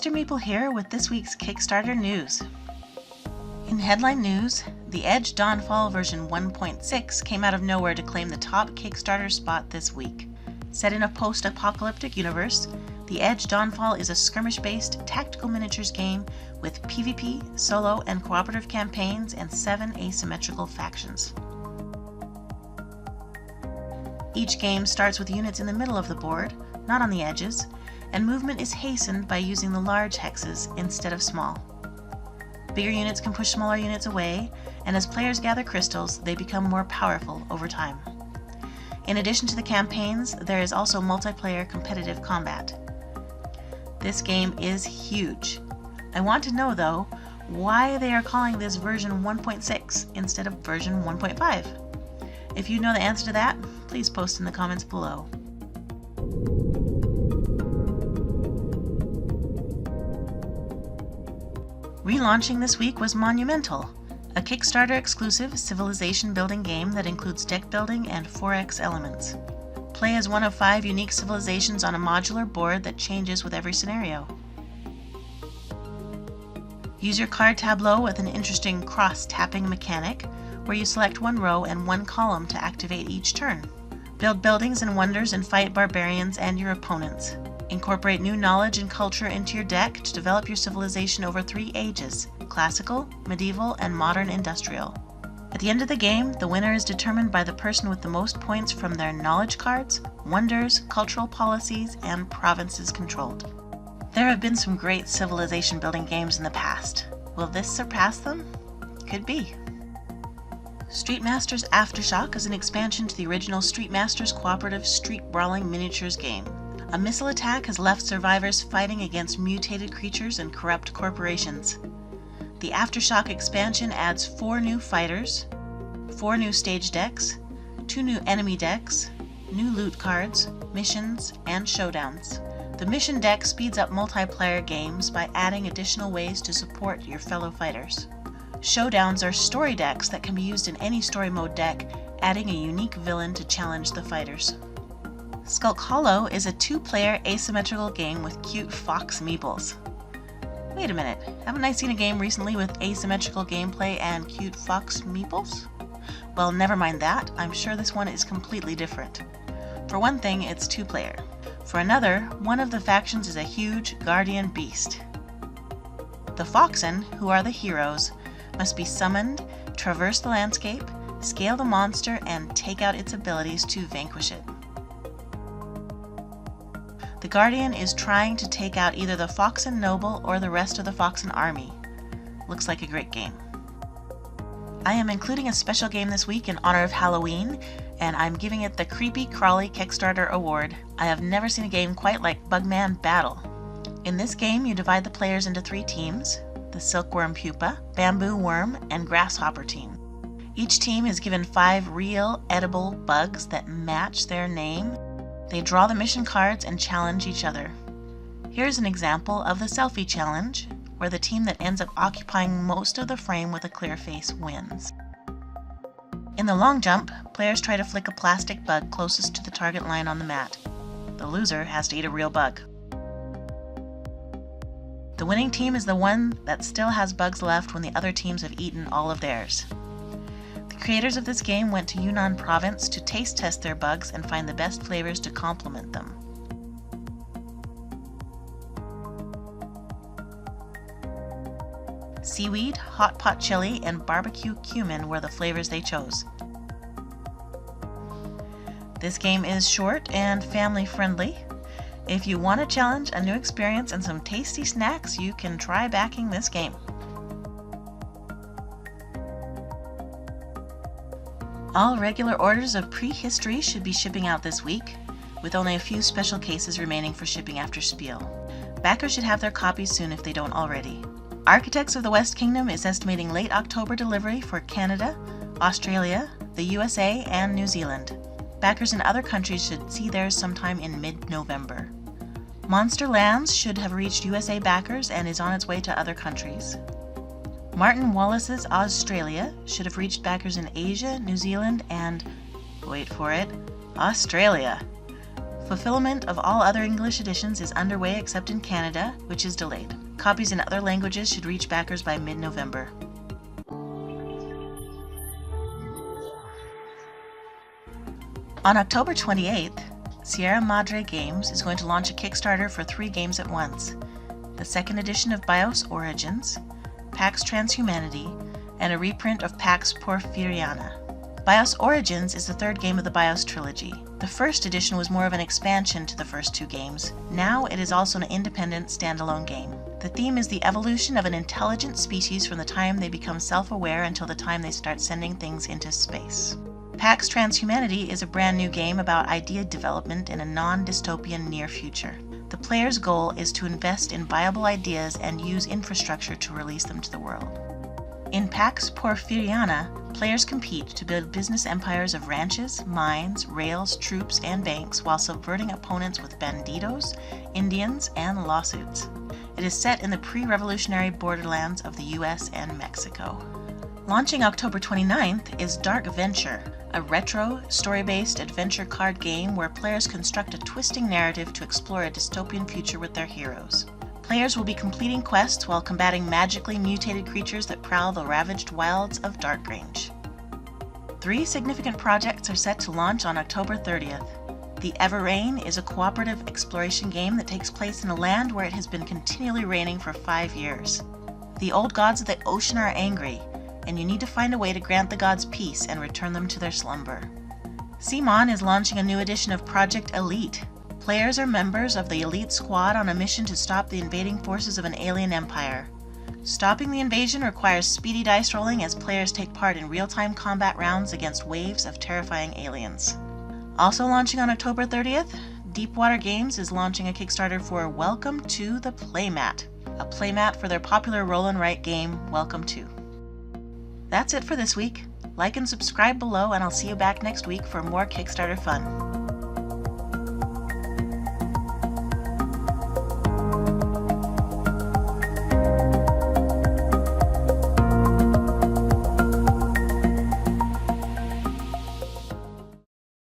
Mr. Meeple here with this week's Kickstarter news. In headline news, the Edge Dawnfall version 1.6 came out of nowhere to claim the top Kickstarter spot this week. Set in a post-apocalyptic universe, the Edge Dawnfall is a skirmish-based tactical miniatures game with PvP, solo, and cooperative campaigns and 7 asymmetrical factions. Each game starts with units in the middle of the board, not on the edges, and movement is hastened by using the large hexes instead of small. Bigger units can push smaller units away, and as players gather crystals, they become more powerful over time. In addition to the campaigns, there is also multiplayer competitive combat. This game is huge. I want to know, though, why they are calling this version 1.6 instead of version 1.5. If you know the answer to that, please post in the comments below. Relaunching this week was Monumental, a Kickstarter exclusive civilization building game that includes deck building and 4X elements. Play as one of 5 unique civilizations on a modular board that changes with every scenario. Use your card tableau with an interesting cross-tapping mechanic, where you select one row and one column to activate each turn. Build buildings and wonders and fight barbarians and your opponents. Incorporate new knowledge and culture into your deck to develop your civilization over 3 ages: classical, medieval, and modern industrial. At the end of the game, the winner is determined by the person with the most points from their knowledge cards, wonders, cultural policies, and provinces controlled. There have been some great civilization building games in the past. Will this surpass them? Could be. Street Masters Aftershock is an expansion to the original Street Masters cooperative street brawling miniatures game. A missile attack has left survivors fighting against mutated creatures and corrupt corporations. The Aftershock expansion adds 4 new fighters, 4 new stage decks, 2 new enemy decks, new loot cards, missions, and showdowns. The mission deck speeds up multiplayer games by adding additional ways to support your fellow fighters. Showdowns are story decks that can be used in any story mode deck, adding a unique villain to challenge the fighters. Skulk Hollow is a 2-player asymmetrical game with cute fox meeples. Wait a minute, haven't I seen a game recently with asymmetrical gameplay and cute fox meeples? Well, never mind that, I'm sure this one is completely different. For one thing, it's 2-player. For another, one of the factions is a huge guardian beast. The Foxen, who are the heroes, must be summoned, traverse the landscape, scale the monster, and take out its abilities to vanquish it. The Guardian is trying to take out either the Foxen Noble or the rest of the Foxen army. Looks like a great game. I am including a special game this week in honor of Halloween, and I'm giving it the Creepy Crawly Kickstarter Award. I have never seen a game quite like Bugman Battle. In this game, you divide the players into 3 teams: the Silkworm Pupa, Bamboo Worm, and Grasshopper team. Each team is given 5 real, edible bugs that match their name. They draw the mission cards and challenge each other. Here's an example of the selfie challenge, where the team that ends up occupying most of the frame with a clear face wins. In the long jump, players try to flick a plastic bug closest to the target line on the mat. The loser has to eat a real bug. The winning team is the one that still has bugs left when the other teams have eaten all of theirs. The creators of this game went to Yunnan province to taste test their bugs and find the best flavors to complement them. Seaweed, hot pot chili, and barbecue cumin were the flavors they chose. This game is short and family friendly. If you want to challenge, a new experience, and some tasty snacks, you can try backing this game. All regular orders of Prehistory should be shipping out this week, with only a few special cases remaining for shipping after Spiel. Backers should have their copies soon if they don't already. Architects of the West Kingdom is estimating late October delivery for Canada, Australia, the USA, and New Zealand. Backers in other countries should see theirs sometime in mid-November. Monster Lands should have reached USA backers and is on its way to other countries. Martin Wallace's Australia should have reached backers in Asia, New Zealand, and, wait for it, Australia. Fulfillment of all other English editions is underway except in Canada, which is delayed. Copies in other languages should reach backers by mid-November. On October 28th, Sierra Madre Games is going to launch a Kickstarter for 3 games at once: the second edition of BIOS Origins, Pax Transhumanity, and a reprint of Pax Porfiriana. BIOS Origins is the 3rd game of the BIOS trilogy. The first edition was more of an expansion to the first 2 games. Now it is also an independent, standalone game. The theme is the evolution of an intelligent species from the time they become self-aware until the time they start sending things into space. Pax Transhumanity is a brand new game about idea development in a non-dystopian near future. The player's goal is to invest in viable ideas and use infrastructure to release them to the world. In Pax Porfiriana, players compete to build business empires of ranches, mines, rails, troops, and banks while subverting opponents with banditos, Indians, and lawsuits. It is set in the pre-revolutionary borderlands of the US and Mexico. Launching October 29th is Dark Venture, a retro, story-based adventure card game where players construct a twisting narrative to explore a dystopian future with their heroes. Players will be completing quests while combating magically mutated creatures that prowl the ravaged wilds of Darkrange. 3 significant projects are set to launch on October 30th. The Ever Rain is a cooperative exploration game that takes place in a land where it has been continually raining for 5 years. The old gods of the ocean are angry, and you need to find a way to grant the gods peace and return them to their slumber. CMON is launching a new edition of Project Elite. Players are members of the Elite Squad on a mission to stop the invading forces of an alien empire. Stopping the invasion requires speedy dice rolling as players take part in real-time combat rounds against waves of terrifying aliens. Also launching on October 30th, Deepwater Games is launching a Kickstarter for Welcome to the Playmat, a playmat for their popular roll and write game, Welcome to. That's it for this week. Like and subscribe below, and I'll see you back next week for more Kickstarter fun.